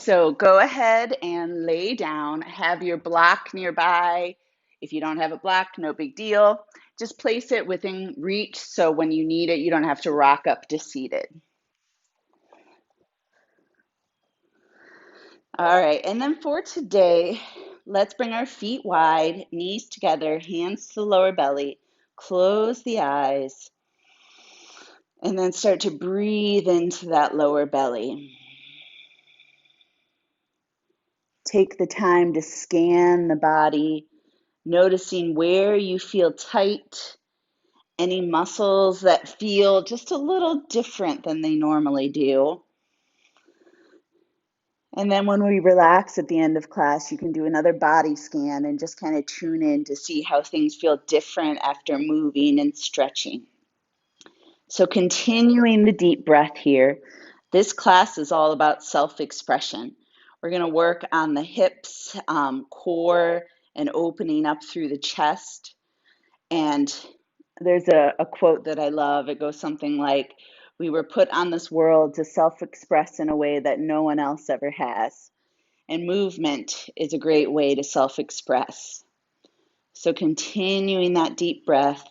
So go ahead and lay down. Have your block nearby. If you don't have a block, no big deal. Just place it within reach so when you need it, you don't have to rock up to seated. All right, and then for today, let's bring our feet wide, knees together, hands to the lower belly, close the eyes, and then start to breathe into that lower belly. Take the time to scan the body, noticing where you feel tight, any muscles that feel just a little different than they normally do. And then when we relax at the end of class, you can do another body scan and just kind of tune in to see how things feel different after moving and stretching. So continuing the deep breath here, this class is all about self-expression. We're going to work on the hips, core, and opening up through the chest. And there's a quote that I love. It goes something like, "We were put on this world to self-express in a way that no one else ever has." And movement is a great way to self-express. So continuing that deep breath.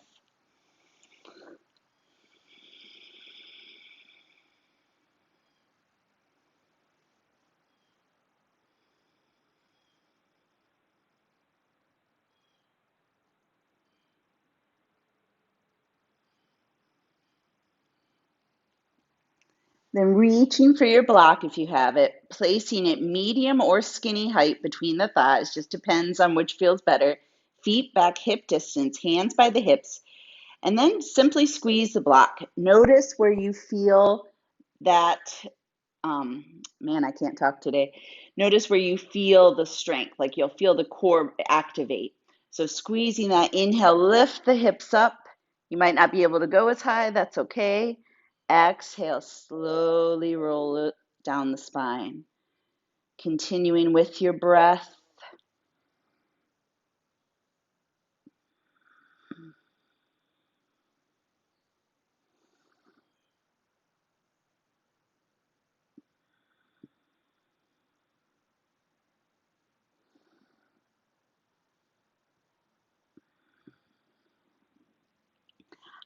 Then reaching for your block if you have it, placing it medium or skinny height between the thighs, just depends on which feels better. Feet back hip distance, hands by the hips, and then simply squeeze the block. Notice where you feel that, man, I can't talk today. Notice where you feel the strength, like you'll feel the core activate. So squeezing that, inhale, lift the hips up. You might not be able to go as high, that's okay. Exhale, slowly roll it down the spine. Continuing with your breath.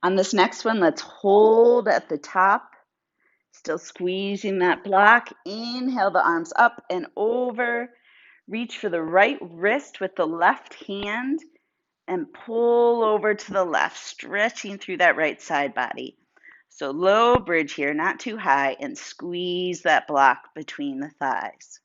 On this next one, let's hold at the top. Still squeezing that block. Inhale the arms up and over. Reach for the right wrist with the left hand and pull over to the left, stretching through that right side body. So low bridge here, not too high, and squeeze that block between the thighs.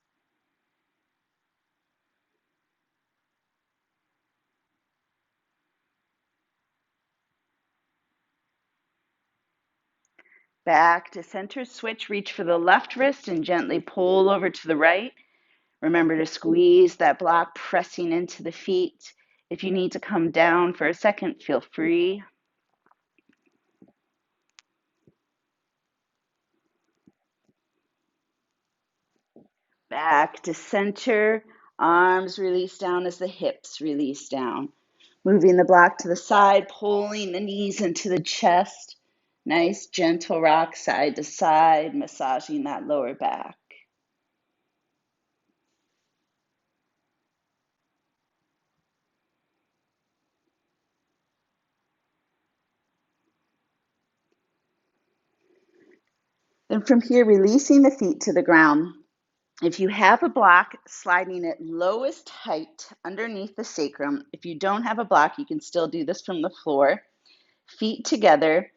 Back to center, switch, reach for the left wrist and gently pull over to the right. Remember to squeeze that block, pressing into the feet. If you need to come down for a second, feel free. Back to center, arms release down as the hips release down. Moving the block to the side, pulling the knees into the chest. Nice gentle rock side to side, massaging that lower back. Then from here, releasing the feet to the ground. If you have a block, sliding it lowest height underneath the sacrum. If you don't have a block, you can still do this from the floor. Feet together,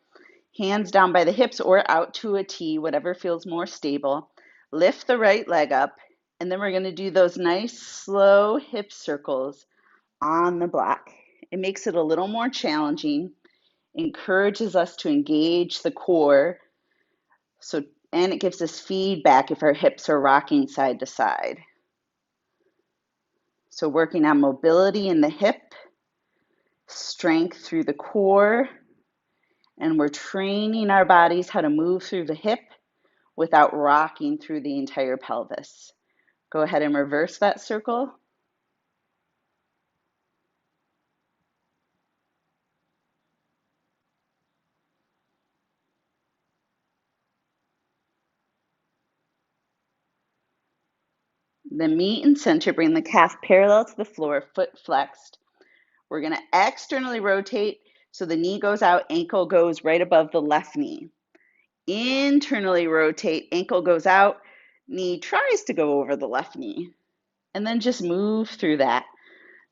hands down by the hips or out to a T, whatever feels more stable. Lift the right leg up, and then we're going to do those nice slow hip circles on the block. It makes it a little more challenging, encourages us to engage the core, and it gives us feedback if our hips are rocking side to side. So working on mobility in the hip, strength through the core, and we're training our bodies how to move through the hip without rocking through the entire pelvis. Go ahead and reverse that circle. Then meet and center, bring the calf parallel to the floor, foot flexed. We're going to externally rotate so the knee goes out, ankle goes right above the left knee. Internally rotate, ankle goes out, knee tries to go over the left knee. And then just move through that.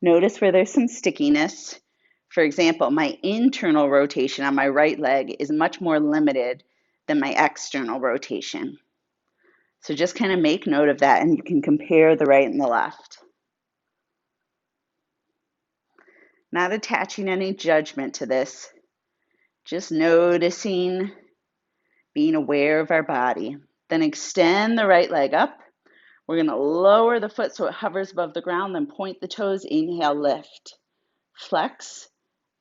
Notice where there's some stickiness. For example, my internal rotation on my right leg is much more limited than my external rotation. So just kind of make note of that, and you can compare the right and the left. Not attaching any judgment to this, just noticing, being aware of our body. Then extend the right leg up. We're going to lower the foot so it hovers above the ground, then point the toes, inhale, lift. Flex,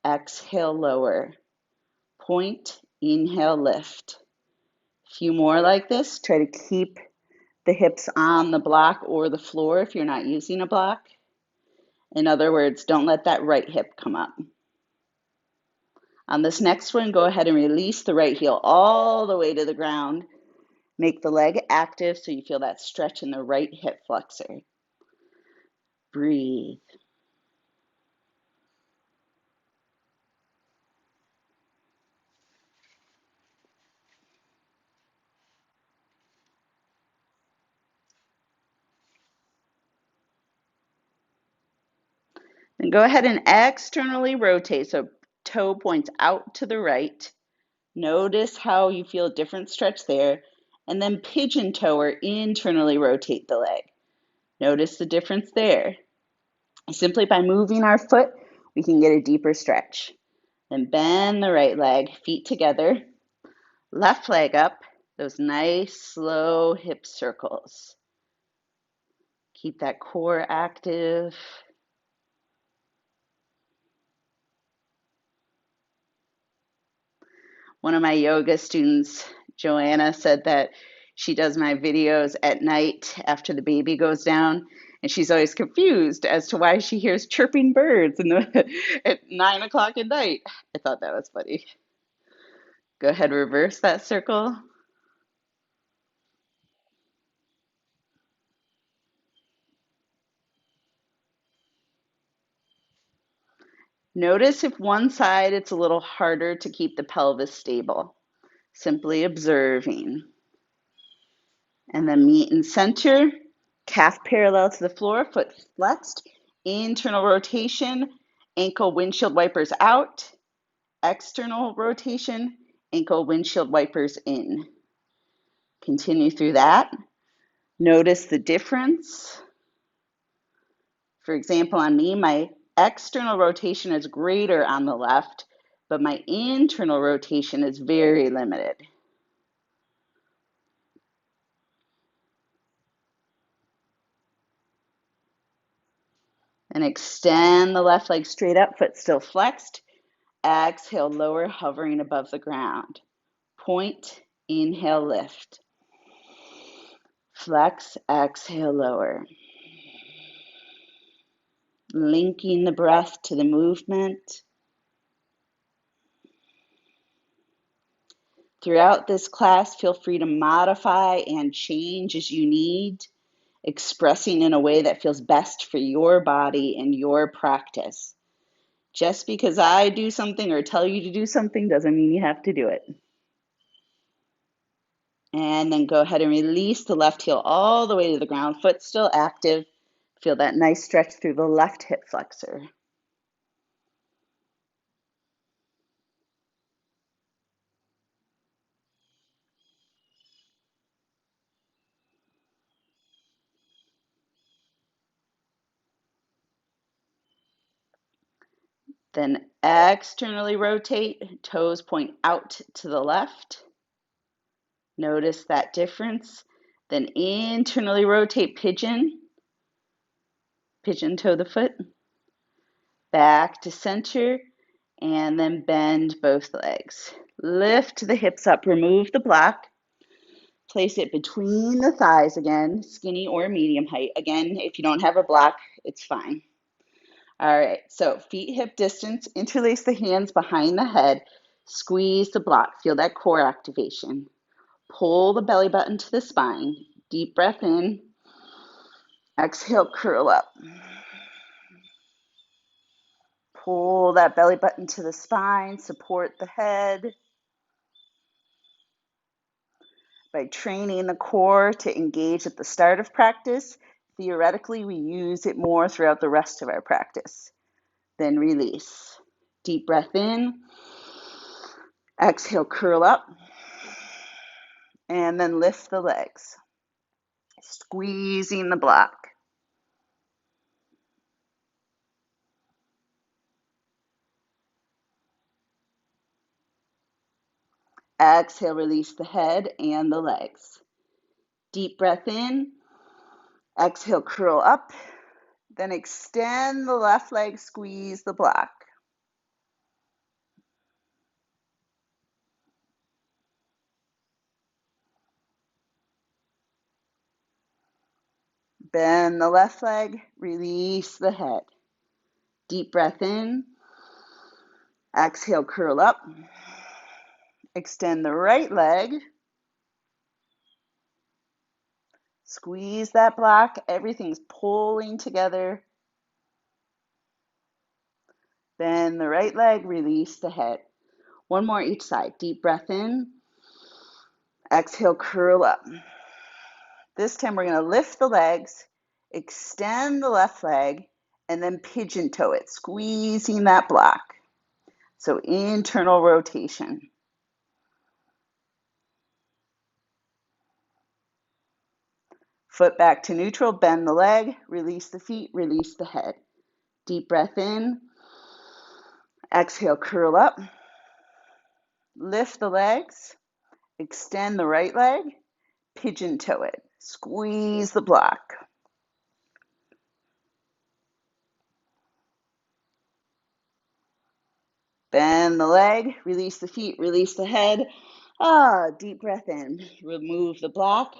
exhale, lower. Point, inhale, lift. A few more like this. Try to keep the hips on the block or the floor if you're not using a block. In other words, don't let that right hip come up. On this next one, go ahead and release the right heel all the way to the ground. Make the leg active so you feel that stretch in the right hip flexor. Breathe. Then go ahead and externally rotate so toe points out to the right. Notice how you feel a different stretch there. And then pigeon toe or internally rotate the leg. Notice the difference there. Simply by moving our foot, we can get a deeper stretch. Then bend the right leg, feet together. Left leg up, those nice slow hip circles. Keep that core active. One of my yoga students, Joanna, said that she does my videos at night after the baby goes down, and she's always confused as to why she hears chirping birds at 9 o'clock at night. I thought that was funny. Go ahead, reverse that circle. Notice if one side it's a little harder to keep the pelvis stable. Simply observing. And then meet and center, calf parallel to the floor, foot flexed, internal rotation, ankle windshield wipers out, external rotation, ankle windshield wipers in. Continue through that. Notice the difference. For example, on me, my external rotation is greater on the left, but my internal rotation is very limited. And extend the left leg straight up, foot still flexed. Exhale, lower, hovering above the ground. Point, inhale, lift. Flex, exhale, lower. Linking the breath to the movement. Throughout this class, feel free to modify and change as you need, expressing in a way that feels best for your body and your practice. Just because I do something or tell you to do something doesn't mean you have to do it. And then go ahead and release the left heel all the way to the ground, foot still active. Feel that nice stretch through the left hip flexor. Then externally rotate, toes point out to the left. Notice that difference. Then internally rotate, pigeon toe the foot. Back to center, and then bend both legs. Lift the hips up, remove the block. Place it between the thighs again, skinny or medium height. Again, if you don't have a block, it's fine. All right, so feet hip distance, interlace the hands behind the head, squeeze the block, feel that core activation. Pull the belly button to the spine, deep breath in, Exhale, curl up. Pull that belly button to the spine, support the head. By training the core to engage at the start of practice, theoretically, we use it more throughout the rest of our practice. Then release. Deep breath in. Exhale, curl up. And then lift the legs. Squeezing the block. Exhale, release the head and the legs. Deep breath in. Exhale, curl up. Then extend the left leg, squeeze the block. Bend the left leg, release the head. Deep breath in. Exhale, curl up. Extend the right leg. Squeeze that block. Everything's pulling together. Bend the right leg, release the head. One more each side. Deep breath in. Exhale, curl up. This time we're going to lift the legs, extend the left leg, and then pigeon toe it, squeezing that block. So internal rotation. Foot back to neutral, bend the leg, release the feet, release the head. Deep breath in. Exhale, curl up. Lift the legs, extend the right leg, pigeon toe it. Squeeze the block. Bend the leg, release the feet, release the head. Deep breath in. Remove the block.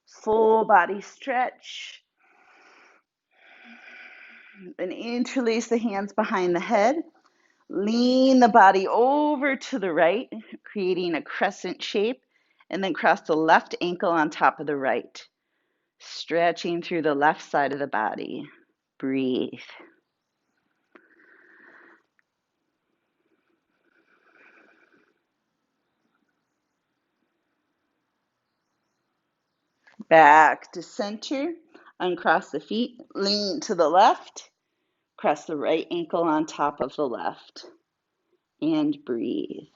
Full body stretch. Then interlace the hands behind the head. Lean the body over to the right, creating a crescent shape, and then cross the left ankle on top of the right, stretching through the left side of the body. Breathe. Back to center. Uncross the feet, lean to the left, cross the right ankle on top of the left, and breathe.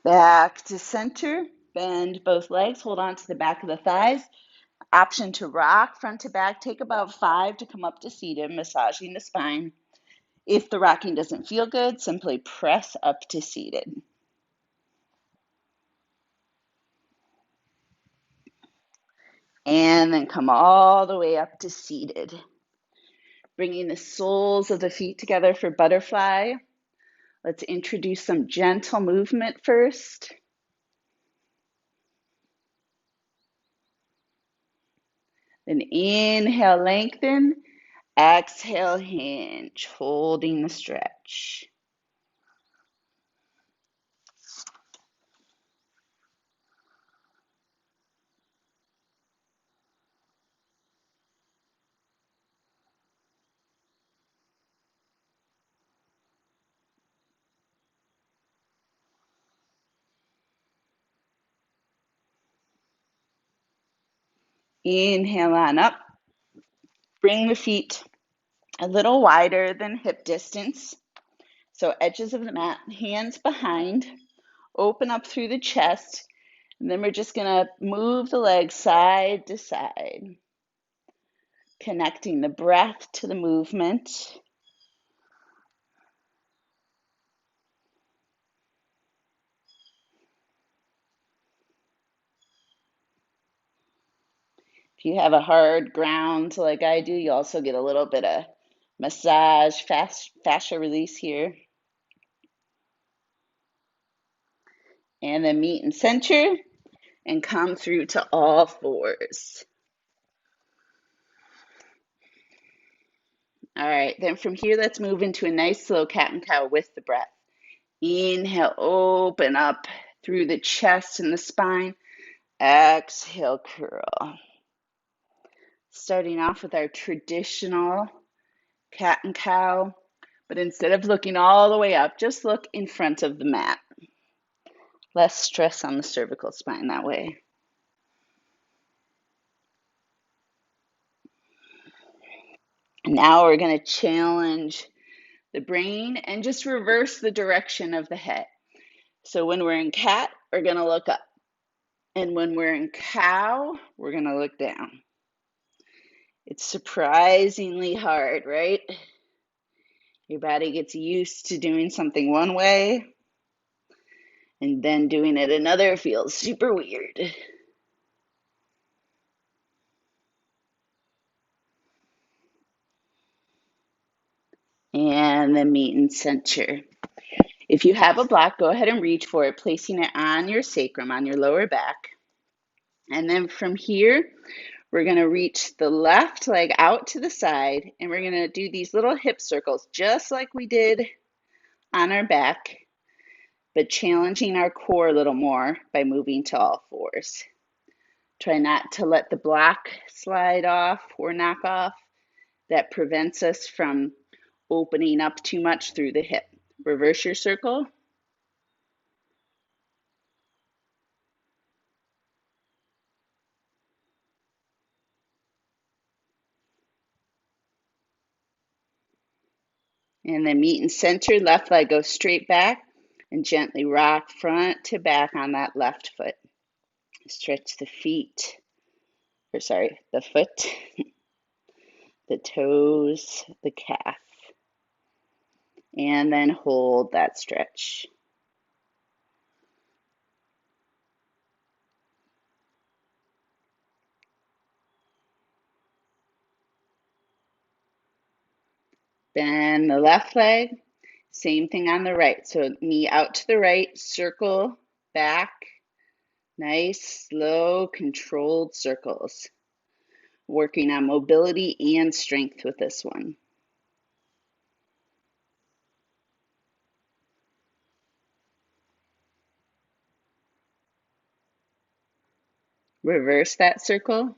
Back to center. Bend both legs, hold on to the back of the thighs. Option to rock front to back. Take about 5 to come up to seated, massaging the spine. If the rocking doesn't feel good, simply press up to seated. And then come all the way up to seated. Bringing the soles of the feet together for butterfly. Let's introduce some gentle movement first. Then inhale, lengthen. Exhale, hinge, holding the stretch. Inhale on up. Bring the feet a little wider than hip distance. So edges of the mat, hands behind, open up through the chest, and then we're just gonna move the legs side to side, connecting the breath to the movement. If you have a hard ground like I do, you also get a little bit of massage, fascia release here. And then meet in center and come through to all fours. All right, then from here, let's move into a nice slow cat and cow with the breath. Inhale, open up through the chest and the spine. Exhale, curl. Starting off with our traditional cat and cow, but instead of looking all the way up, just look in front of the mat. Less stress on the cervical spine that way. Now we're going to challenge the brain and just reverse the direction of the head. So when we're in cat, we're going to look up. And when we're in cow, we're going to look down. It's surprisingly hard, right? Your body gets used to doing something one way, and then doing it another feels super weird. And then meet in center. If you have a block, go ahead and reach for it, placing it on your sacrum, on your lower back. And then from here, we're going to reach the left leg out to the side, and we're going to do these little hip circles, just like we did on our back, but challenging our core a little more by moving to all fours. Try not to let the block slide off or knock off. That prevents us from opening up too much through the hip. Reverse your circle. And then meet in center. Left leg goes straight back and gently rock front to back on that left foot. Stretch the feet, the foot, the toes, the calf. And then hold that stretch. Bend the left leg. Same thing on the right. So knee out to the right, circle back. Nice, slow, controlled circles. Working on mobility and strength with this one. Reverse that circle.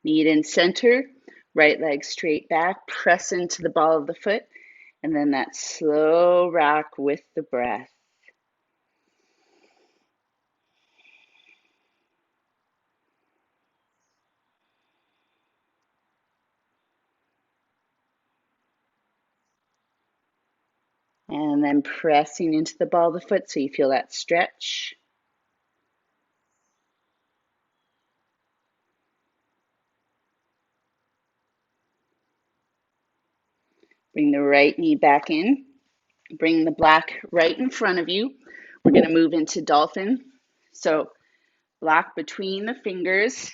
Meet in center, right leg straight back, press into the ball of the foot, and then that slow rock with the breath. And then pressing into the ball of the foot so you feel that stretch. Bring the right knee back in. Bring the block right in front of you. We're going to move into dolphin. So block between the fingers,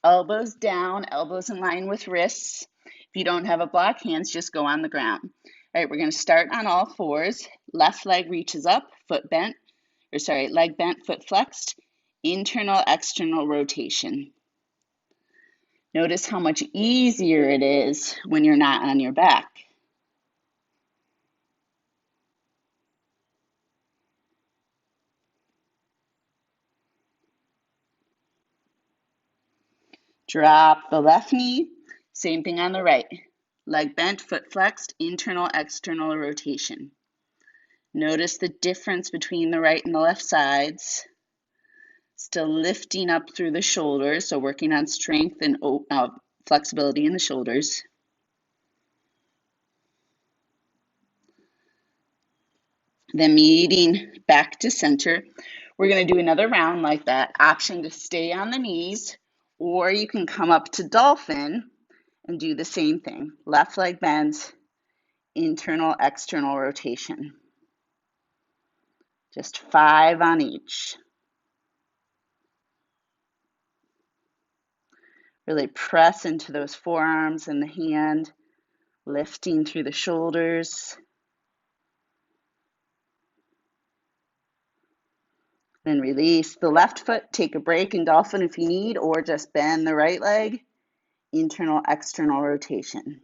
elbows down, elbows in line with wrists. If you don't have a block, hands just go on the ground. All right, we're going to start on all fours. Left leg reaches up, leg bent, foot flexed. Internal, external rotation. Notice how much easier it is when you're not on your back. Drop the left knee. Same thing on the right. Leg bent, foot flexed, internal, external rotation. Notice the difference between the right and the left sides. Still lifting up through the shoulders, so working on strength and flexibility in the shoulders. Then meeting back to center. We're going to do another round like that. Option to stay on the knees, or you can come up to dolphin and do the same thing. Left leg bends, internal, external rotation. Just 5 on each. Really press into those forearms and the hand, lifting through the shoulders. And release the left foot. Take a break in dolphin if you need, or just bend the right leg. Internal, external rotation.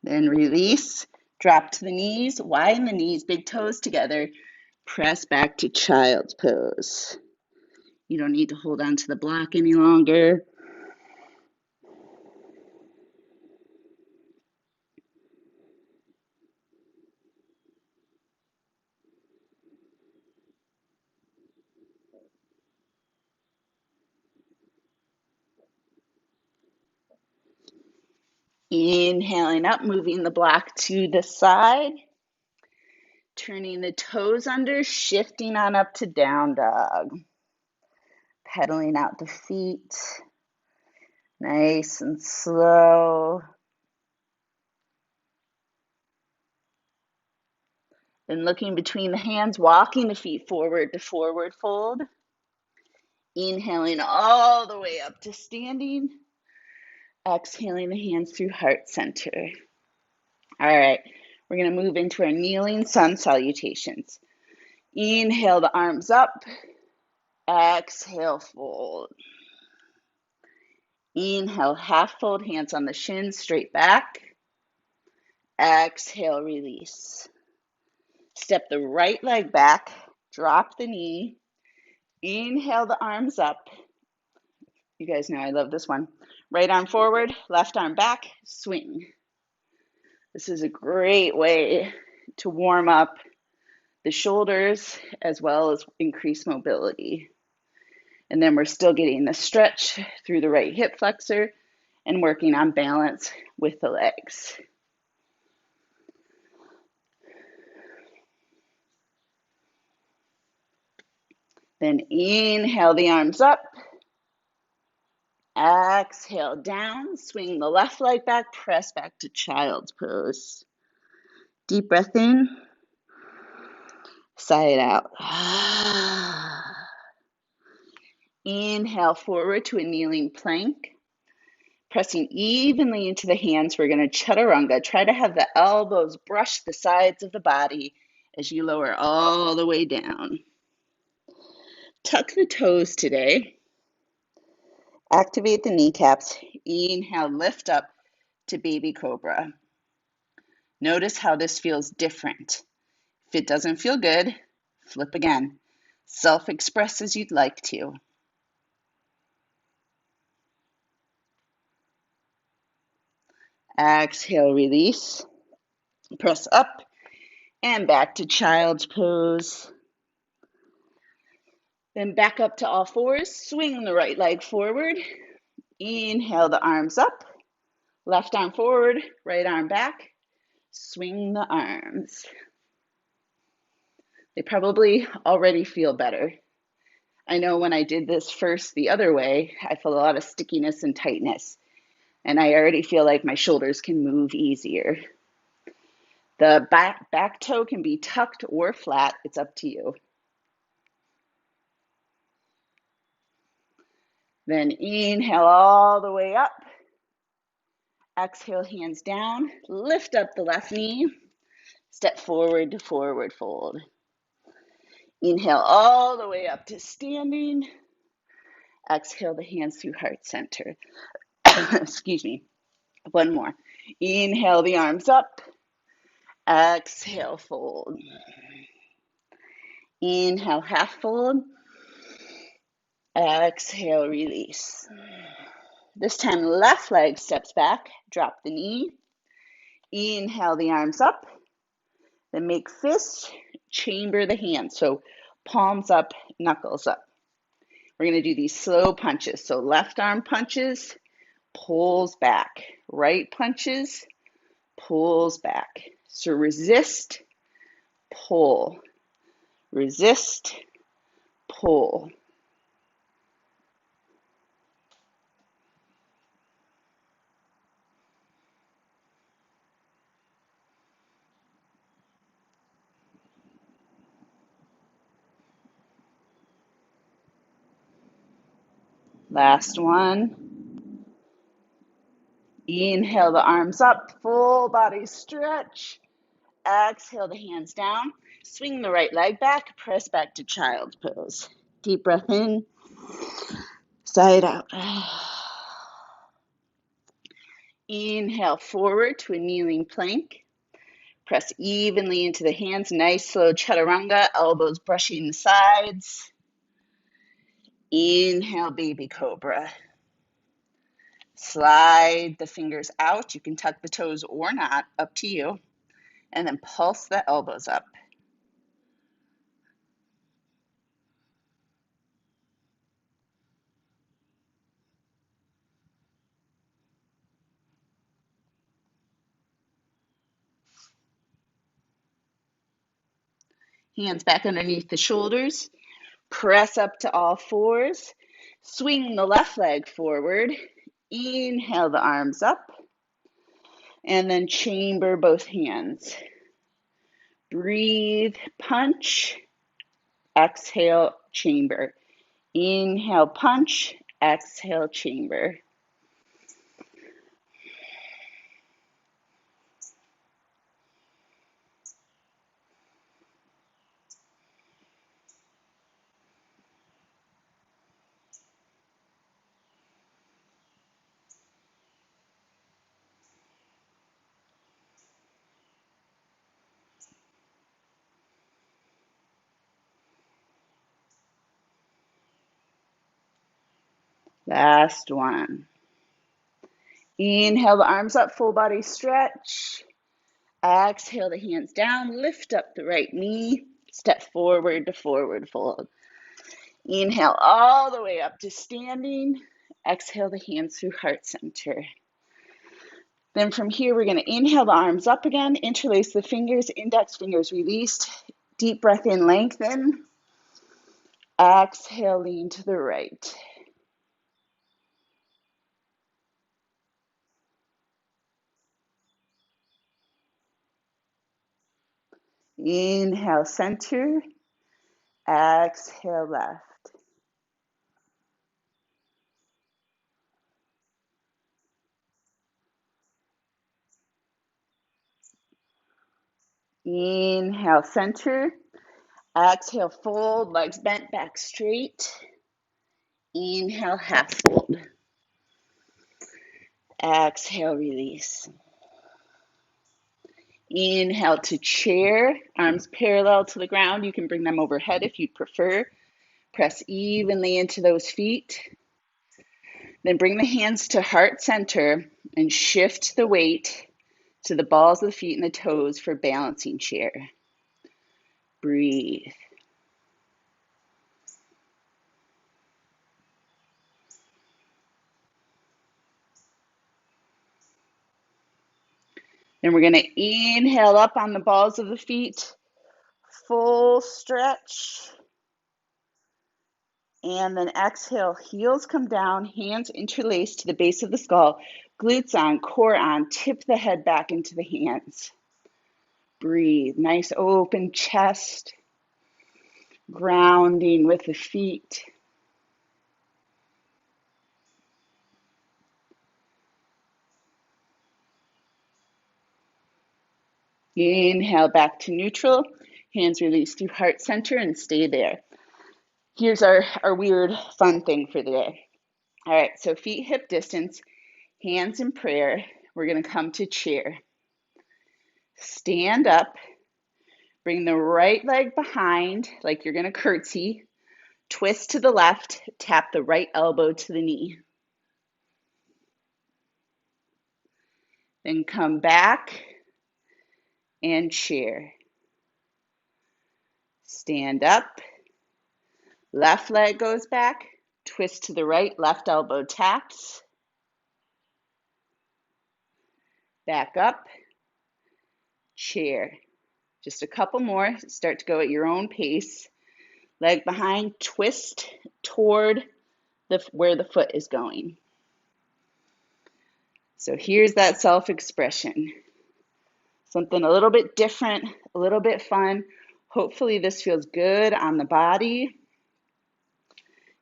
Then release, drop to the knees, widen the knees, big toes together, press back to child's pose. You don't need to hold on to the block any longer. Inhaling up, moving the block to the side, turning the toes under, shifting on up to down dog. Pedaling out the feet, nice and slow. Then looking between the hands, walking the feet forward to forward fold. Inhaling all the way up to standing. Exhaling the hands through heart center. All right, we're going to move into our kneeling sun salutations. Inhale the arms up. Exhale, fold. Inhale, half fold, hands on the shins, straight back. Exhale, release. Step the right leg back, drop the knee. Inhale the arms up. You guys know I love this one. Right arm forward, left arm back, swing. This is a great way to warm up the shoulders as well as increase mobility. And then we're still getting the stretch through the right hip flexor and working on balance with the legs. Then inhale the arms up. Exhale down, swing the left leg back, press back to child's pose. Deep breath in, sigh it out. Inhale forward to a kneeling plank. Pressing evenly into the hands, we're going to chaturanga. Try to have the elbows brush the sides of the body as you lower all the way down. Tuck the toes today. Activate the kneecaps. Inhale, lift up to baby cobra. Notice how this feels different. If it doesn't feel good, flip again. Self-express as you'd like to. Exhale, release. Press up and back to child's pose. Then back up to all fours. Swing the right leg forward. Inhale the arms up. Left arm forward, right arm back. Swing the arms. They probably already feel better. I know when I did this first the other way, I felt a lot of stickiness and tightness, and I already feel like my shoulders can move easier. The back toe can be tucked or flat. It's up to you. Then inhale all the way up. Exhale, hands down. Lift up the left knee. Step forward to forward fold. Inhale all the way up to standing. Exhale the hands through heart center. Excuse me. One more. Inhale the arms up. Exhale, fold. Inhale, half fold. Exhale, release. This time, left leg steps back. Drop the knee. Inhale the arms up. Then make fists. Chamber the hands. So palms up, knuckles up. We're going to do these slow punches. So left arm punches, pulls back. Right punches, pulls back. So resist, pull. Resist, pull. Last one. Inhale the arms up, full body stretch. Exhale the hands down. Swing the right leg back, press back to child's pose. Deep breath in, side out. Inhale forward to a kneeling plank. Press evenly into the hands. Nice slow chaturanga, elbows brushing the sides. Inhale, baby cobra. Slide the fingers out. You can tuck the toes or not, up to you. And then pulse the elbows up. Hands back underneath the shoulders. Press up to all fours. Swing the left leg forward. Inhale the arms up. And then chamber both hands. Breathe, punch. Exhale, chamber. Inhale, punch. Exhale, chamber. Last one. Inhale the arms up, full body stretch. Exhale the hands down, lift up the right knee, step forward to forward fold. Inhale all the way up to standing. Exhale the hands through heart center. Then from here, we're going to inhale the arms up again, interlace the fingers, index fingers released. Deep breath in, lengthen. Exhale, lean to the right. Inhale, center. Exhale, left. Inhale, center. Exhale, fold, legs bent, back straight. Inhale, half fold. Exhale, release. Inhale to chair, arms parallel to the ground. You can bring them overhead if you'd prefer. Press evenly into those feet. Then bring the hands to heart center and shift the weight to the balls of the feet and the toes for balancing chair. Breathe. Then we're going to inhale up on the balls of the feet, full stretch. And then exhale, heels come down, hands interlaced to the base of the skull, glutes on, core on, tip the head back into the hands. Breathe, nice open chest, grounding with the feet. Inhale back to neutral, hands release through heart center and stay there. Here's our weird fun thing for the day. All right, so feet hip distance, hands in prayer. We're going to come to chair. Stand up, bring the right leg behind like you're going to curtsy. Twist to the left, tap the right elbow to the knee. Then come back and chair. Stand up, left leg goes back, twist to the right, left elbow taps. Back up, chair. Just a couple more, start to go at your own pace. Leg behind, twist toward where the foot is going. So here's that self-expression. Something a little bit different, a little bit fun. Hopefully this feels good on the body.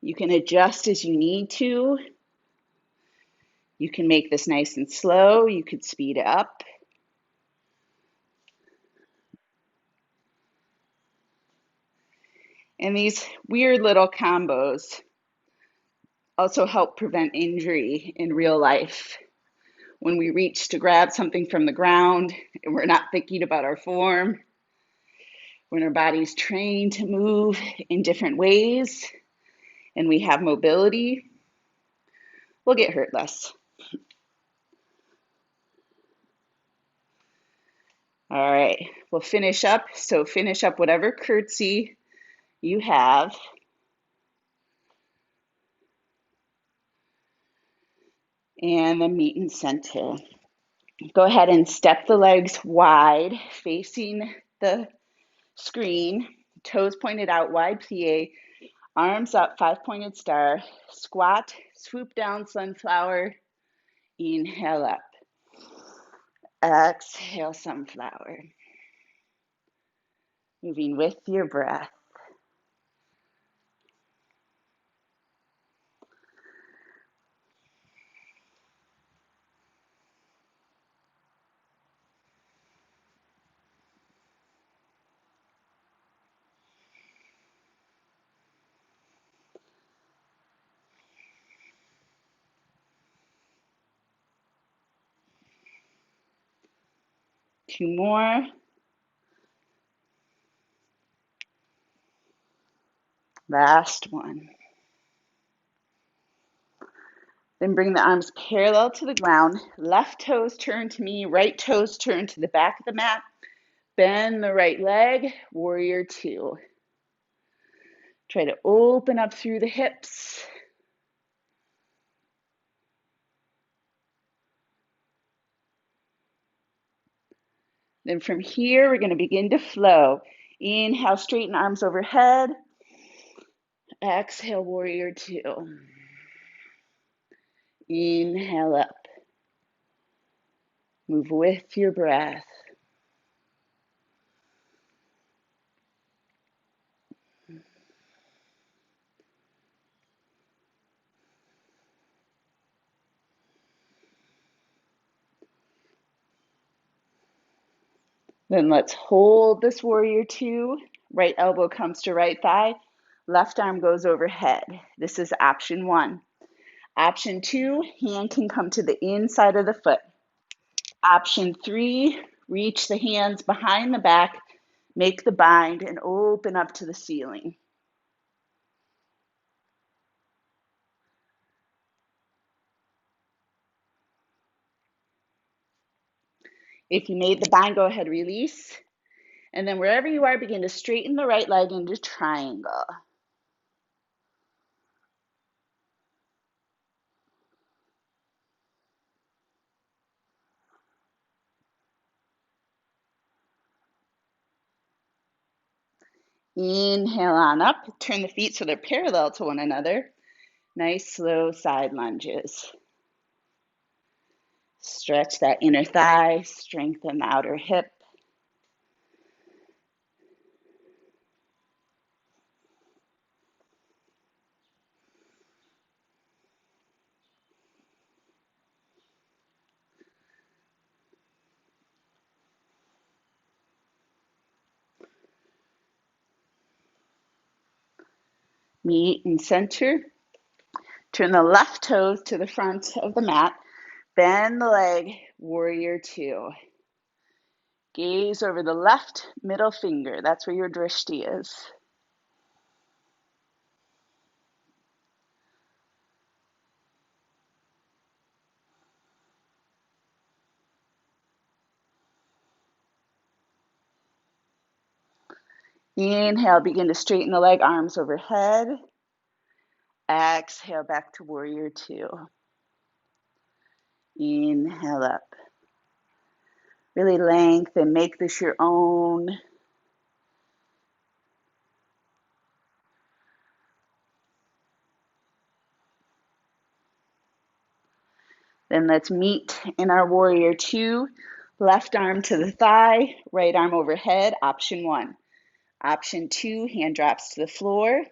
You can adjust as you need to. You can make this nice and slow. You could speed it up. And these weird little combos also help prevent injury in real life. When we reach to grab something from the ground and we're not thinking about our form, when our body's trained to move in different ways and we have mobility, we'll get hurt less. All right, we'll finish up. So finish up whatever curtsy you have. And then meet in center. Go ahead and step the legs wide, facing the screen, toes pointed out, wide plie, arms up, 5-pointed star, squat, swoop down, sunflower, inhale up, exhale, sunflower. Moving with your breath. Two more. Last one. Then bring the arms parallel to the ground. Left toes turn to me, right toes turn to the back of the mat. Bend the right leg, warrior two. Try to open up through the hips. Then from here, we're going to begin to flow. Inhale, straighten arms overhead. Exhale, warrior two. Inhale up. Move with your breath. Then let's hold this warrior two. Right elbow comes to right thigh. Left arm goes overhead. This is option one. Option two, hand can come to the inside of the foot. Option three, reach the hands behind the back, make the bind, and open up to the ceiling. If you made the bind, go ahead, release. And then wherever you are, begin to straighten the right leg into triangle. Inhale on up, turn the feet so they're parallel to one another. Nice slow side lunges. Stretch that inner thigh, strengthen the outer hip. Meet in center. Turn the left toes to the front of the mat. Bend the leg, warrior two. Gaze over the left middle finger. That's where your drishti is. Inhale, begin to straighten the leg, arms overhead. Exhale, back to warrior two. Inhale up. Really lengthen, make this your own. Then let's meet in our warrior two. Left arm to the thigh, right arm overhead, option one. Option two, hand drops to the floor.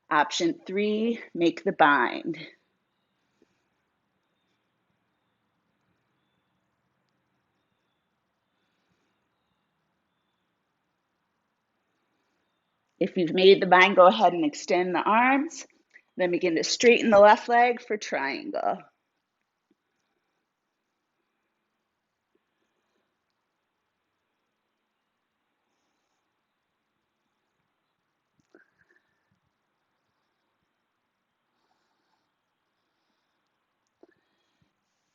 Option 3, make the bind. If you've made the bind, go ahead and extend the arms. Then begin to straighten the left leg for triangle.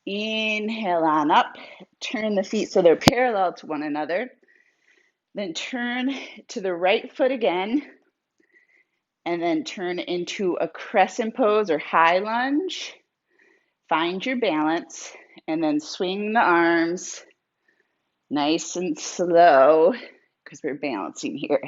Inhale on up, turn the feet so they're parallel to one another. Then turn to the right foot again, and then turn into a crescent pose or high lunge. Find your balance, and then swing the arms nice and slow because we're balancing here.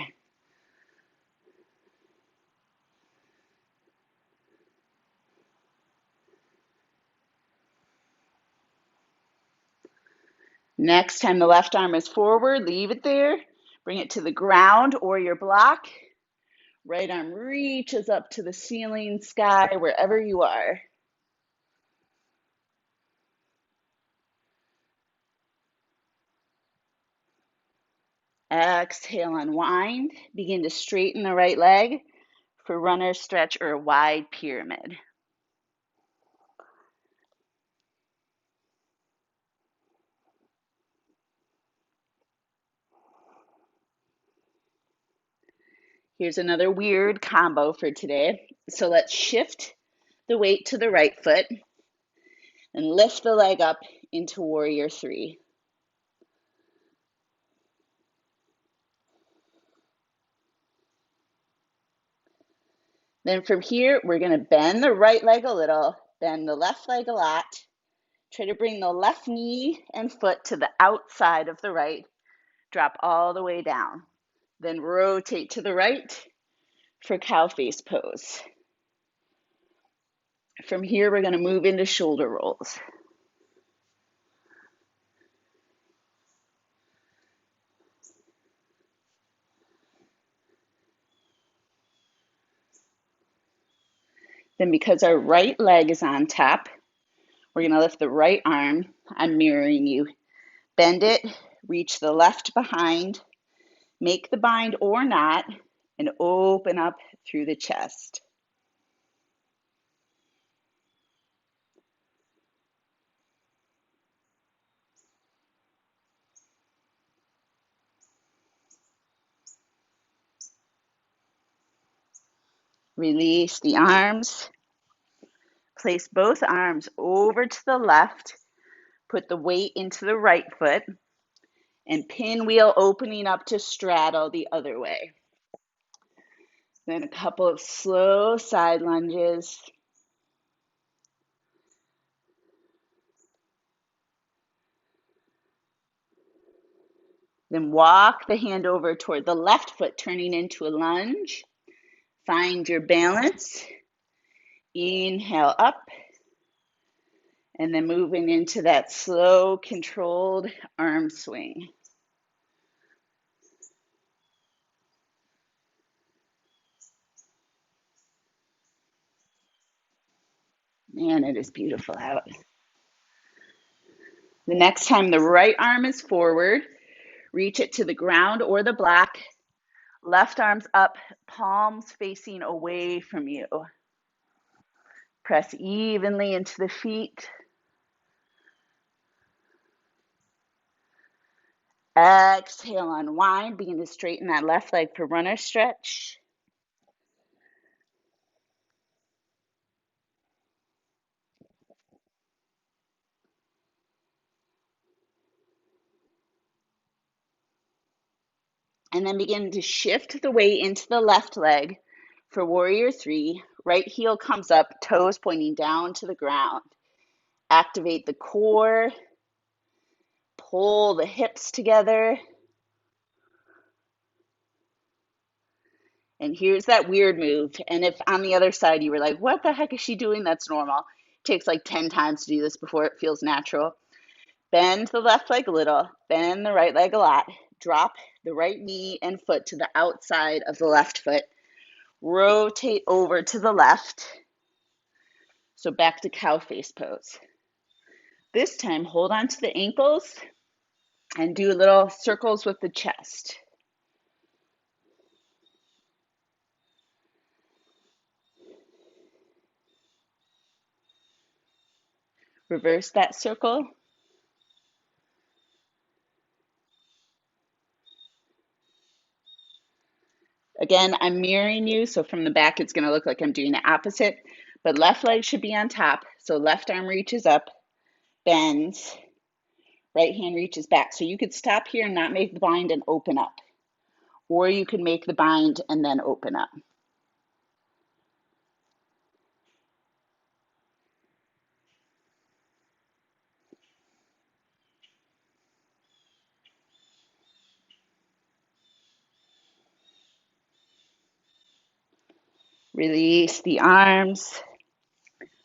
Next time the left arm is forward, leave it there. Bring it to the ground or your block. Right arm reaches up to the ceiling, sky, wherever you are. Exhale, unwind. Begin to straighten the right leg for runner stretch or a wide pyramid. Here's another weird combo for today. So let's shift the weight to the right foot and lift the leg up into warrior 3. Then from here, we're going to bend the right leg a little, bend the left leg a lot. Try to bring the left knee and foot to the outside of the right. Drop all the way down. Then rotate to the right for cow face pose. From here, we're going to move into shoulder rolls. Then because our right leg is on top, we're going to lift the right arm. I'm mirroring you. Bend it, reach the left behind, make the bind or not, and open up through the chest. Release the arms. Place both arms over to the left. Put the weight into the right foot. And pinwheel opening up to straddle the other way. Then a couple of slow side lunges. Then walk the hand over toward the left foot, turning into a lunge. Find your balance. Inhale up. And then moving into that slow, controlled arm swing. Man, it is beautiful out. The next time the right arm is forward, reach it to the ground or the block. Left arm's up, palms facing away from you. Press evenly into the feet. Exhale, unwind. Begin to straighten that left leg for runner stretch. And then begin to shift the weight into the left leg for warrior 3. Right heel comes up, toes pointing down to the ground. Activate the core. Pull the hips together. And here's that weird move. And if on the other side you were like, what the heck is she doing? That's normal. It takes like 10 times to do this before it feels natural. Bend the left leg a little, bend the right leg a lot. Drop the right knee and foot to the outside of the left foot. Rotate over to the left. So back to cow face pose. This time, hold on to the ankles and do little circles with the chest. Reverse that circle. Again, I'm mirroring you, so from the back it's going to look like I'm doing the opposite, but left leg should be on top, so left arm reaches up, bends, right hand reaches back. So you could stop here and not make the bind and open up, or you could make the bind and then open up. Release the arms.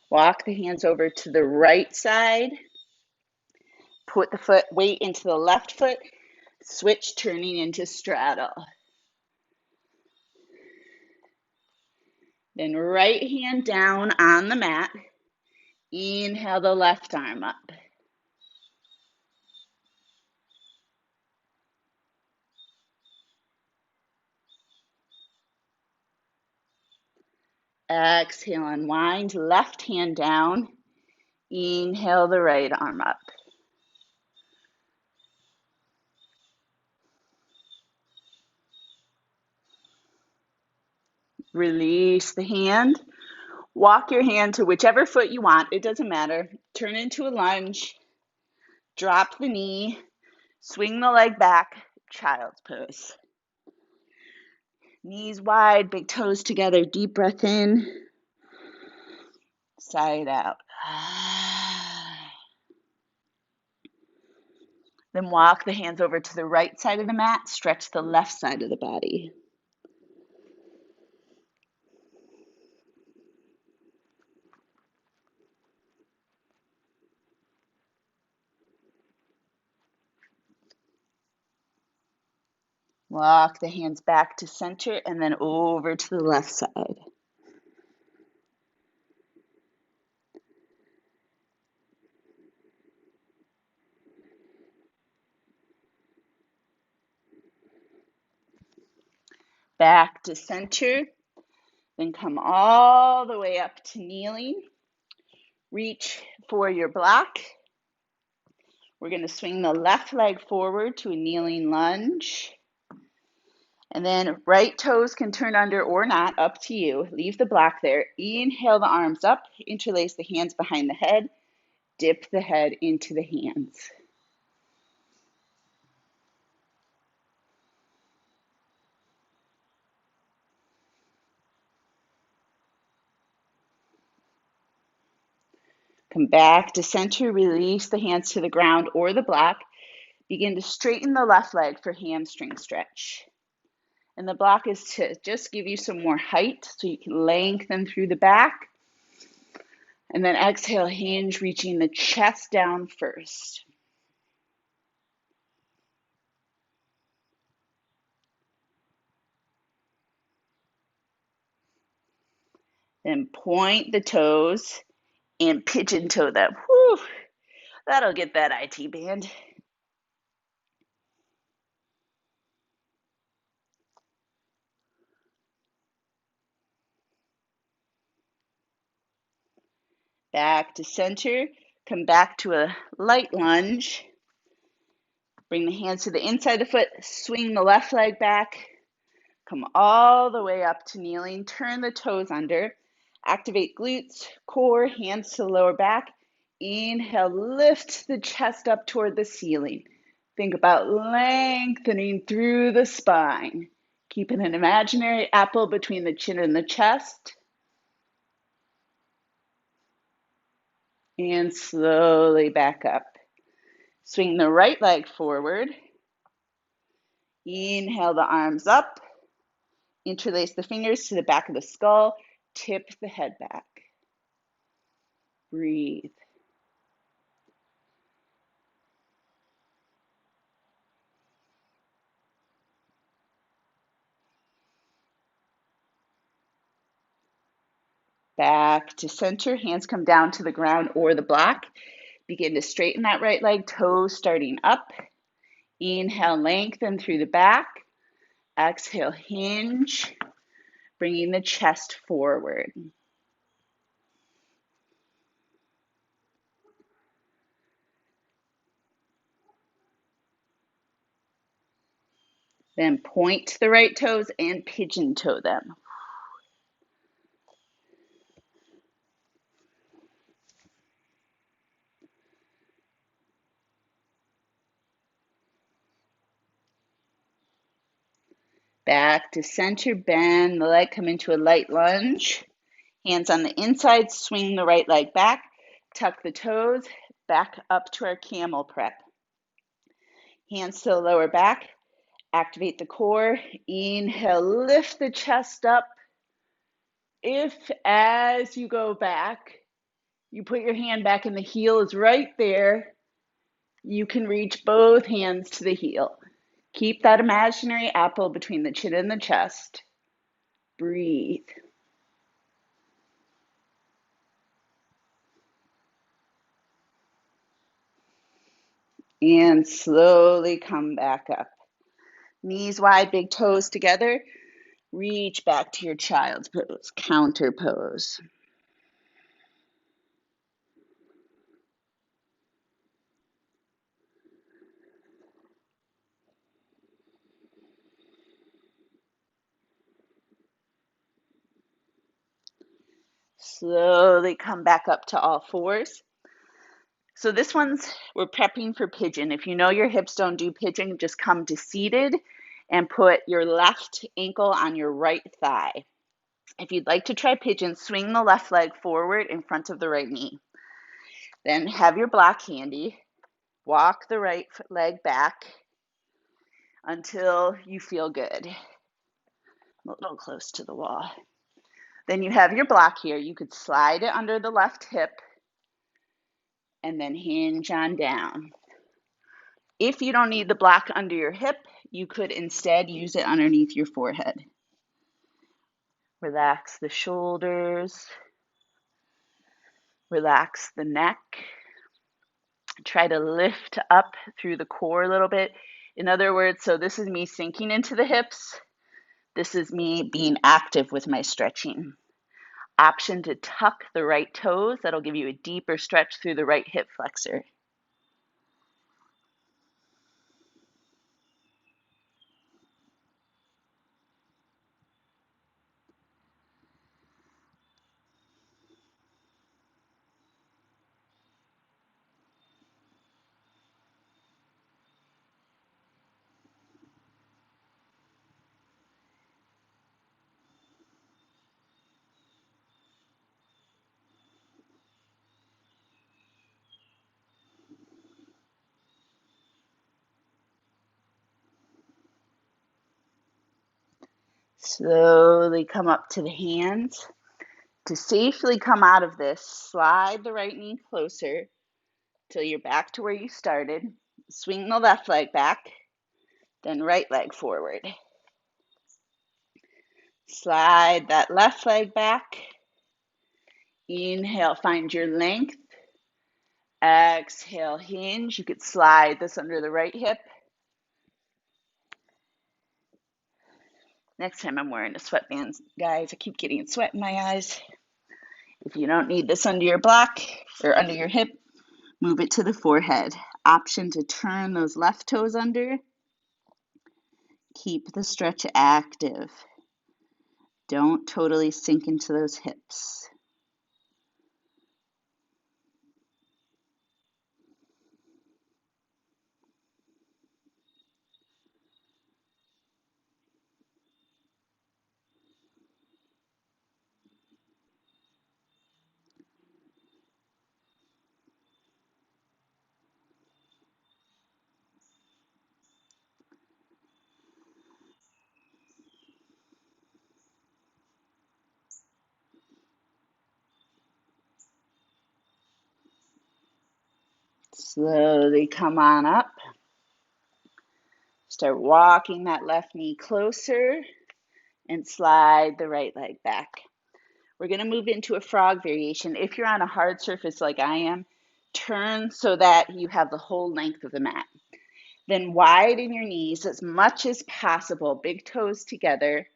Walk the hands over to the right side. Put the foot weight into the left foot. Switch, turning into straddle. Then right hand down on the mat. Inhale the left arm up. Exhale, unwind, left hand down. Inhale the right arm up. Release the hand. Walk your hand to whichever foot you want. It doesn't matter. Turn into a lunge. Drop the knee. Swing the leg back. Child's pose. Knees wide, big toes together. Deep breath in. Side out. Then walk the hands over to the right side of the mat. Stretch the left side of the body. Walk the hands back to center and then over to the left side. Back to center. Then come all the way up to kneeling. Reach for your block. We're going to swing the left leg forward to a kneeling lunge. And then right toes can turn under or not, up to you. Leave the block there. Inhale the arms up. Interlace the hands behind the head. Dip the head into the hands. Come back to center. Release the hands to the ground or the block. Begin to straighten the left leg for hamstring stretch. And the block is to just give you some more height so you can lengthen through the back. And then exhale, hinge, reaching the chest down first. Then point the toes and pigeon toe them. Whew, that'll get that IT band. Back to center. Come back to a light lunge. Bring the hands to the inside of the foot. Swing the left leg back. Come all the way up to kneeling. Turn the toes under. Activate glutes, core, hands to the lower back. Inhale, lift the chest up toward the ceiling. Think about lengthening through the spine. Keeping an imaginary apple between the chin and the chest. And slowly back up. Swing the right leg forward. Inhale the arms up. Interlace the fingers to the back of the skull. Tip the head back. Breathe. Back to center. Hands come down to the ground or the block. Begin to straighten that right leg, toes starting up. Inhale, lengthen through the back. Exhale, hinge, bringing the chest forward. Then point to the right toes and pigeon toe them. Back to center, bend the leg, come into a light lunge. Hands on the inside, swing the right leg back, tuck the toes, back up to our camel prep. Hands to the lower back, activate the core. Inhale, lift the chest up. If as you go back, you put your hand back and the heel is right there, you can reach both hands to the heel. Keep that imaginary apple between the chin and the chest. Breathe. And slowly come back up. Knees wide, big toes together. Reach back to your child's pose, counter pose. Slowly come back up to all fours. So this one's, we're prepping for pigeon. If you know your hips don't do pigeon, just come to seated and put your left ankle on your right thigh. If you'd like to try pigeon, swing the left leg forward in front of the right knee. Then have your block handy. Walk the right leg back until you feel good. I'm a little close to the wall. Then you have your block here. You could slide it under the left hip and then hinge on down. If you don't need the block under your hip, you could instead use it underneath your forehead. Relax the shoulders. Relax the neck. Try to lift up through the core a little bit. In other words, so this is me sinking into the hips. This is me being active with my stretching. Option to tuck the right toes. That'll give you a deeper stretch through the right hip flexor. Slowly come up to the hands. To safely come out of this, slide the right knee closer till you're back to where you started. Swing the left leg back, then right leg forward. Slide that left leg back. Inhale, find your length. Exhale, hinge. You could slide this under the right hip. Next time I'm wearing a sweatband, guys, I keep getting sweat in my eyes. If you don't need this under your block or under your hip, move it to the forehead. Option to turn those left toes under. Keep the stretch active. Don't totally sink into those hips. Slowly come on up. Start walking that left knee closer and slide the right leg back. We're going to move into a frog variation. If you're on a hard surface like I am, turn so that you have the whole length of the mat. Then widen your knees as much as possible, big toes together,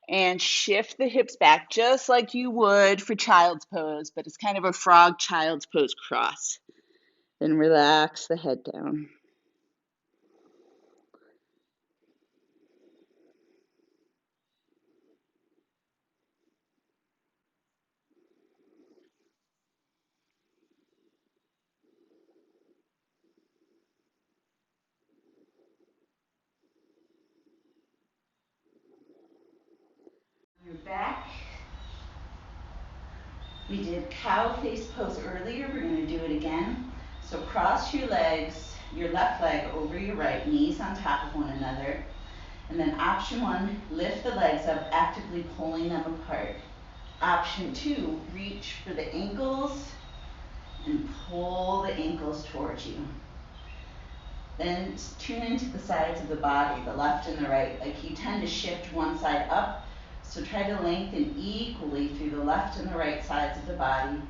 and shift the hips back just like you would for child's pose, but it's kind of a frog child's pose cross. Then relax the head down. You're back. We did cow face pose earlier. We're going to do it again. So cross your legs, your left leg over your right, knees on top of one another. And then option 1, lift the legs up, actively pulling them apart. Option 2, reach for the ankles and pull the ankles towards you. Then tune into the sides of the body, the left and the right. Like you tend to shift one side up, so try to lengthen equally through the left and the right sides of the body,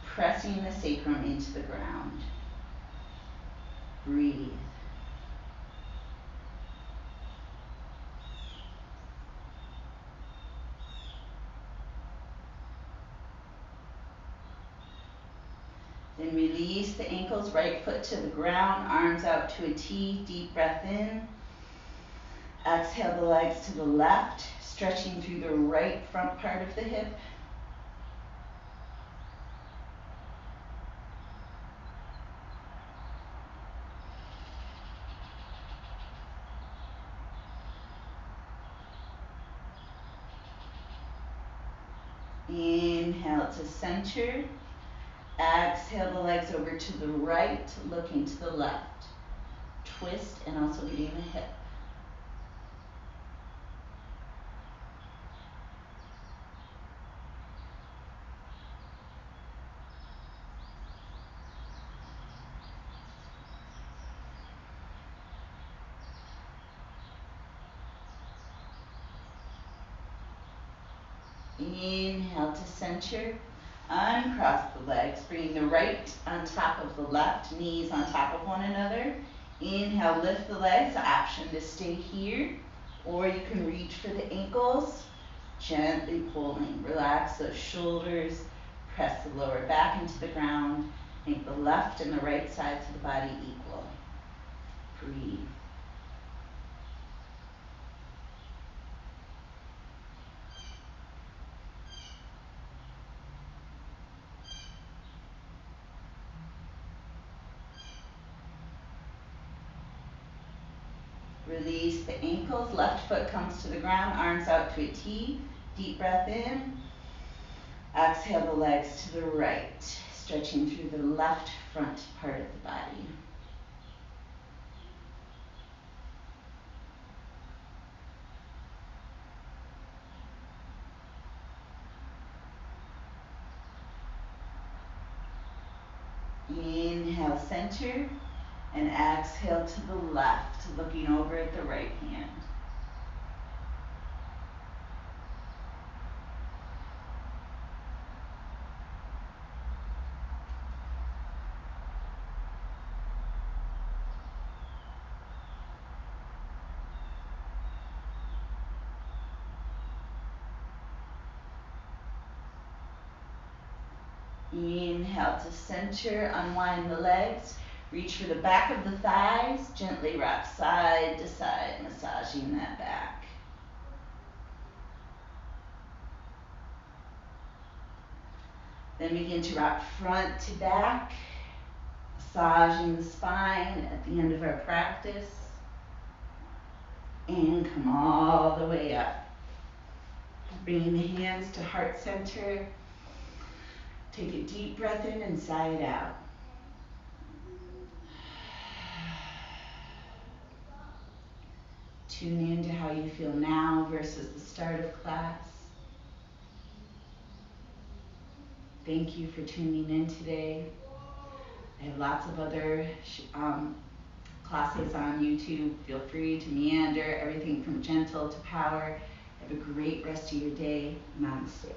pressing the sacrum into the ground. Breathe. Then release the ankles, right foot to the ground, arms out to a T, deep breath in. Exhale the legs to the left, stretching through the right front part of the hip. Inhale to center. Exhale the legs over to the right, looking to the left. Twist and also getting the hip. Inhale to center. Uncross the legs, bringing the right on top of the left, knees on top of one another. Inhale, lift the legs, option to stay here, or you can reach for the ankles, gently pulling. Relax those shoulders, press the lower back into the ground, make the left and the right sides of the body equal. Breathe. Release the ankles, left foot comes to the ground, arms out to a T. Deep breath in. Exhale the legs to the right, stretching through the left front part of the body. Inhale, center, and exhale to the left, looking over at the right hand. Inhale to center, unwind the legs, reach for the back of the thighs, gently rock side to side, massaging that back. Then begin to rock front to back, massaging the spine at the end of our practice. And come all the way up. Bringing the hands to heart center. Take a deep breath in and sigh it out. Tune in to how you feel now versus the start of class. Thank you for tuning in today. I have lots of other classes on YouTube. Feel free to meander, everything from gentle to power. Have a great rest of your day. Namaste.